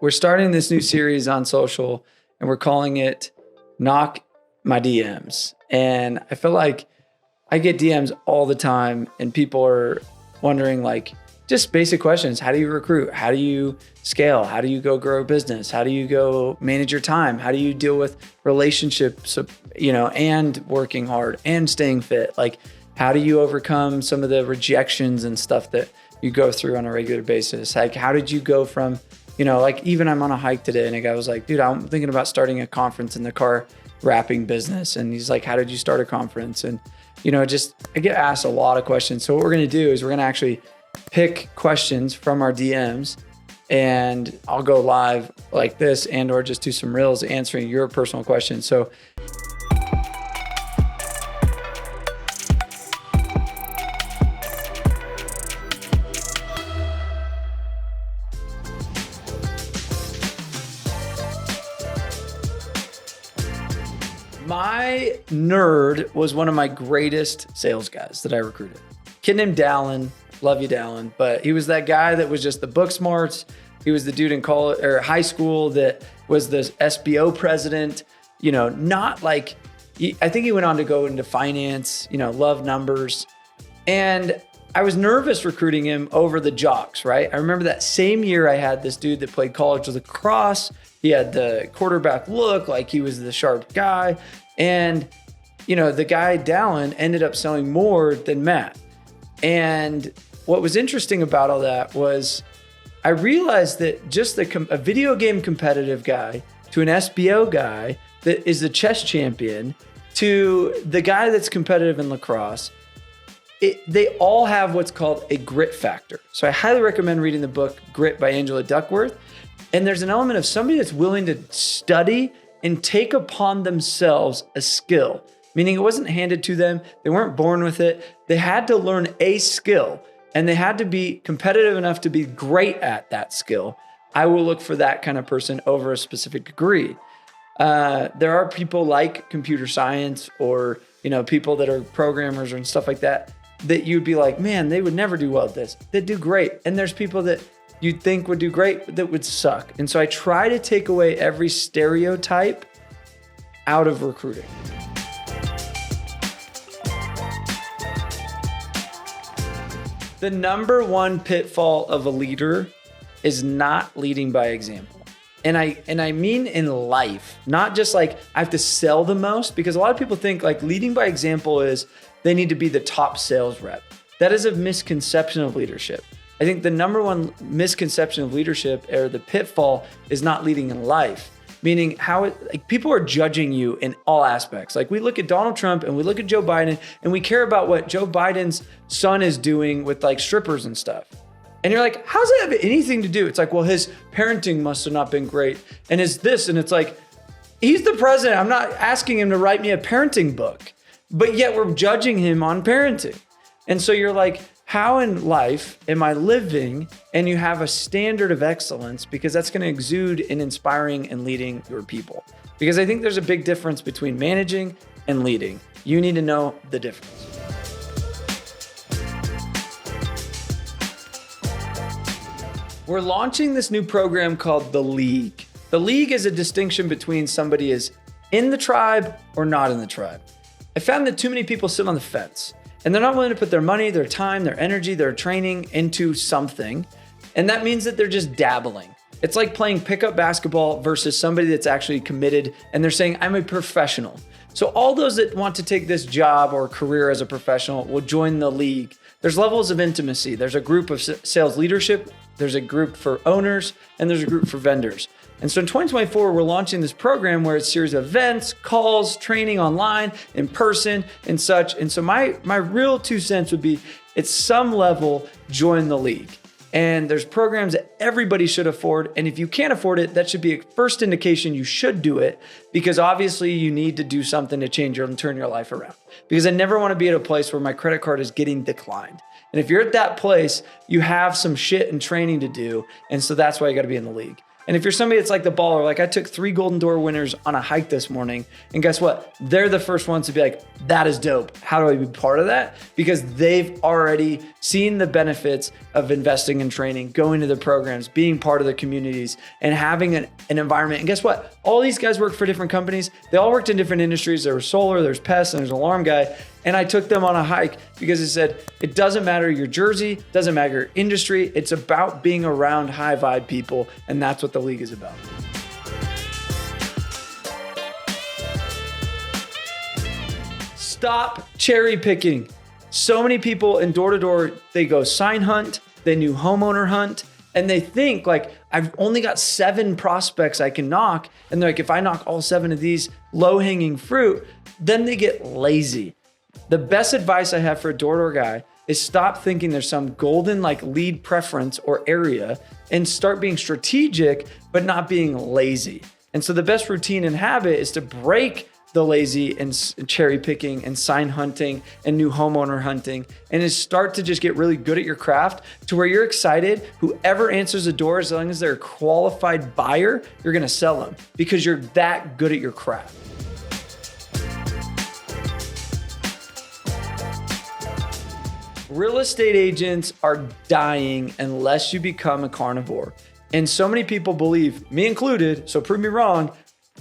we're starting this new series on social, and we're calling it Knock My DMs. And I feel like I get DMs all the time, and people are wondering, like, just basic questions. How do you recruit? How do you scale? How do you go grow a business? How do you go manage your time? How do you deal with relationships, and working hard and staying fit? Like, how do you overcome some of the rejections and stuff that you go through on a regular basis? Like, how did you go from, even I'm on a hike today, and a guy was like, dude, I'm thinking about starting a conference in the car wrapping business. And he's like, how did you start a conference? And, I get asked a lot of questions. So what we're going to do is we're going to actually pick questions from our DMs, and I'll go live like this or just do some reels answering your personal questions. So my nerd was one of my greatest sales guys that I recruited. Kid named Dallin. Love you, Dallin. But he was that guy that was just the book smarts. He was the dude in college or high school that was the SBO president. Not like, I think he went on to go into finance, love numbers. And I was nervous recruiting him over the jocks, right? I remember that same year I had this dude that played college lacrosse. He had the quarterback look, like he was the sharp guy. And, the guy, Dallin, ended up selling more than Matt. And what was interesting about all that was I realized that just a video game competitive guy to an SBO guy that is the chess champion to the guy that's competitive in lacrosse, they all have what's called a grit factor. So I highly recommend reading the book Grit by Angela Duckworth. And there's an element of somebody that's willing to study and take upon themselves a skill, meaning it wasn't handed to them. They weren't born with it. They had to learn a skill, and they had to be competitive enough to be great at that skill. I will look for that kind of person over a specific degree. There are people like computer science or, people that are programmers and stuff like that you'd be like, man, they would never do well at this. They do great. And there's people that you'd think would do great, but that would suck. And so I try to take away every stereotype out of recruiting. The number one pitfall of a leader is not leading by example. And I mean in life, not just like I have to sell the most, because a lot of people think like leading by example is they need to be the top sales rep. That is a misconception of leadership. I think the number one misconception of leadership or the pitfall is not leading in life, meaning people are judging you in all aspects. Like we look at Donald Trump and we look at Joe Biden and we care about what Joe Biden's son is doing with like strippers and stuff. And you're like, how's that have anything to do? It's like, well, his parenting must have not been great. And is this, and it's like, he's the president. I'm not asking him to write me a parenting book, but yet we're judging him on parenting. And so you're like, how in life am I living? And you have a standard of excellence, because that's going to exude in inspiring and leading your people. Because I think there's a big difference between managing and leading. You need to know the difference. We're launching this new program called The League. The League is a distinction between somebody is in the tribe or not in the tribe. I found that too many people sit on the fence. And they're not willing to put their money, their time, their energy, their training into something. And that means that they're just dabbling. It's like playing pickup basketball versus somebody that's actually committed and they're saying, I'm a professional. So all those that want to take this job or career as a professional will join the league. There's levels of intimacy. There's a group of sales leadership, there's a group for owners, and there's a group for vendors. And so in 2024, we're launching this program where it's a series of events, calls, training online, in person, and such. And so my real 2 cents would be, at some level, join the league. And there's programs that everybody should afford. And if you can't afford it, that should be a first indication you should do it, because obviously you need to do something to change and turn your life around. Because I never want to be at a place where my credit card is getting declined. And if you're at that place, you have some shit and training to do. And so that's why you got to be in the league. And if you're somebody that's like the baller, like I took 3 Golden Door winners on a hike this morning, and guess what? They're the first ones to be like, that is dope. How do I be part of that? Because they've already seen the benefits of investing in training, going to the programs, being part of the communities, and having an environment. And guess what? All these guys work for different companies. They all worked in different industries. There was solar, there's pests, and there's an alarm guy. And I took them on a hike because it said, it doesn't matter your jersey, doesn't matter your industry. It's about being around high vibe people. And that's what the league is about. Stop cherry picking. So many people in door to door, they go sign hunt, they new homeowner hunt, and they think like, I've only got 7 prospects I can knock. And they're like, if I knock all 7 of these low hanging fruit, then they get lazy. The best advice I have for a door-to-door guy is stop thinking there's some golden like lead preference or area and start being strategic, but not being lazy. And so the best routine and habit is to break the lazy and cherry picking and sign hunting and new homeowner hunting, and is start to just get really good at your craft to where you're excited. Whoever answers the door, as long as they're a qualified buyer, you're going to sell them because you're that good at your craft. Real estate agents are dying unless you become a carnivore. And so many people believe, me included, so prove me wrong,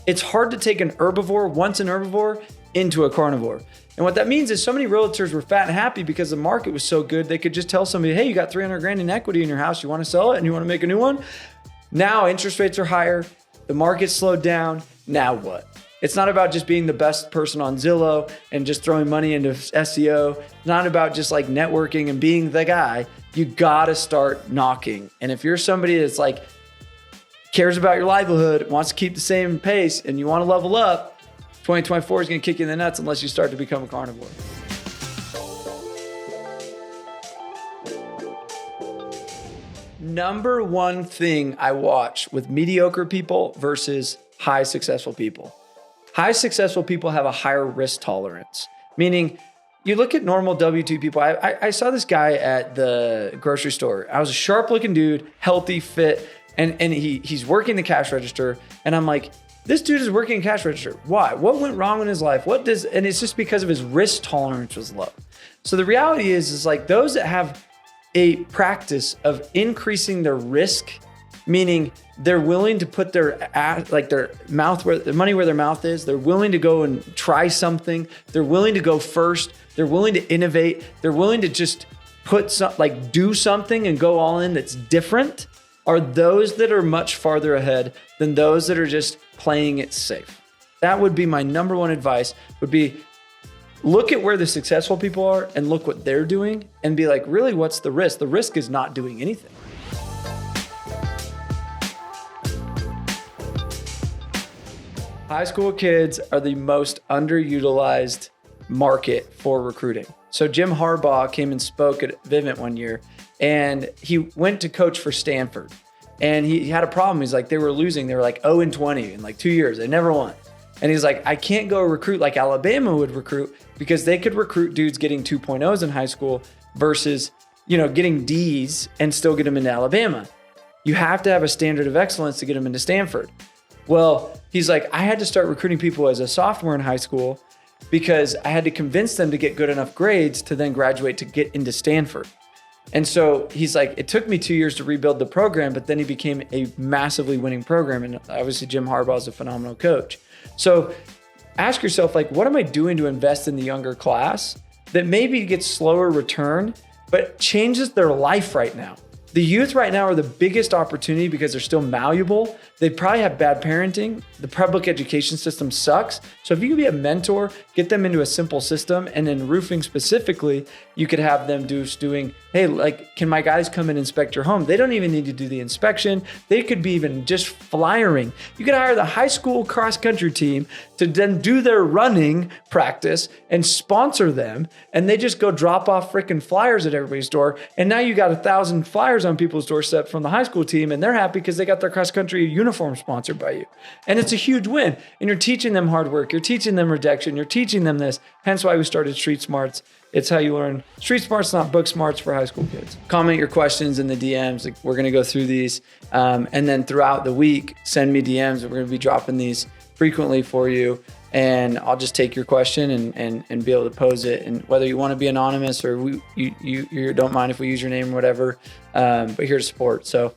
it's hard to take an herbivore, once an herbivore, into a carnivore. And what that means is so many realtors were fat and happy because the market was so good, they could just tell somebody, hey, you got 300 grand in equity in your house, you want to sell it and you want to make a new one? Now interest rates are higher, the market slowed down, now what? It's not about just being the best person on Zillow and just throwing money into SEO. It's not about just like networking and being the guy. You gotta start knocking. And if you're somebody that's like cares about your livelihood, wants to keep the same pace, and you want to level up, 2024 is gonna kick you in the nuts unless you start to become a carnivore. Number one thing I watch with mediocre people versus high successful people. High successful people have a higher risk tolerance, meaning you look at normal W-2 people. I saw this guy at the grocery store. I was a sharp looking dude, healthy, fit, and he's working the cash register. And I'm like, this dude is working cash register. Why? What went wrong in his life? And it's just because of his risk tolerance was low. So the reality is like those that have a practice of increasing their risk, meaning they're willing to put their money where their mouth is. They're willing to go and try something. They're willing to go first. They're willing to innovate. They're willing to just do something and go all in that's different, are those that are much farther ahead than those that are just playing it safe. That would be my number one advice, would be look at where the successful people are and look what they're doing and be like, really, what's the risk? The risk is not doing anything. High school kids are the most underutilized market for recruiting. So Jim Harbaugh came and spoke at Vivint one year, and he went to coach for Stanford. And he had a problem. He's like, they were losing. They were like 0-20 in like 2 years. They never won. And he's like, I can't go recruit like Alabama would recruit, because they could recruit dudes getting 2.0s in high school versus, getting Ds and still get them into Alabama. You have to have a standard of excellence to get them into Stanford. Well, he's like, I had to start recruiting people as a sophomore in high school because I had to convince them to get good enough grades to then graduate to get into Stanford. And so he's like, it took me 2 years to rebuild the program, but then he became a massively winning program. And obviously Jim Harbaugh is a phenomenal coach. So ask yourself, like, what am I doing to invest in the younger class that maybe gets slower return, but changes their life right now? The youth right now are the biggest opportunity because they're still malleable. They probably have bad parenting. The public education system sucks. So if you can be a mentor, get them into a simple system, and in roofing specifically, you could have them doing, hey, like, can my guys come and inspect your home? They don't even need to do the inspection. They could be even just flyering. You could hire the high school cross country team to then do their running practice and sponsor them. And they just go drop off freaking flyers at everybody's door. And now you got 1,000 flyers on people's doorstep from the high school team, and they're happy because they got their cross country uniform sponsored by you. And it's a huge win. And you're teaching them hard work. You're teaching them rejection. You're teaching teaching them this. Hence why we started Street Smarts. It's how you learn street smarts, not book smarts for high school kids. Comment your questions in the DMs. Like, we're going to go through these. And then throughout the week, send me DMs. We're going to be dropping these frequently for you. And I'll just take your question and be able to pose it. And whether you want to be anonymous or you don't mind if we use your name or whatever, but here to support. So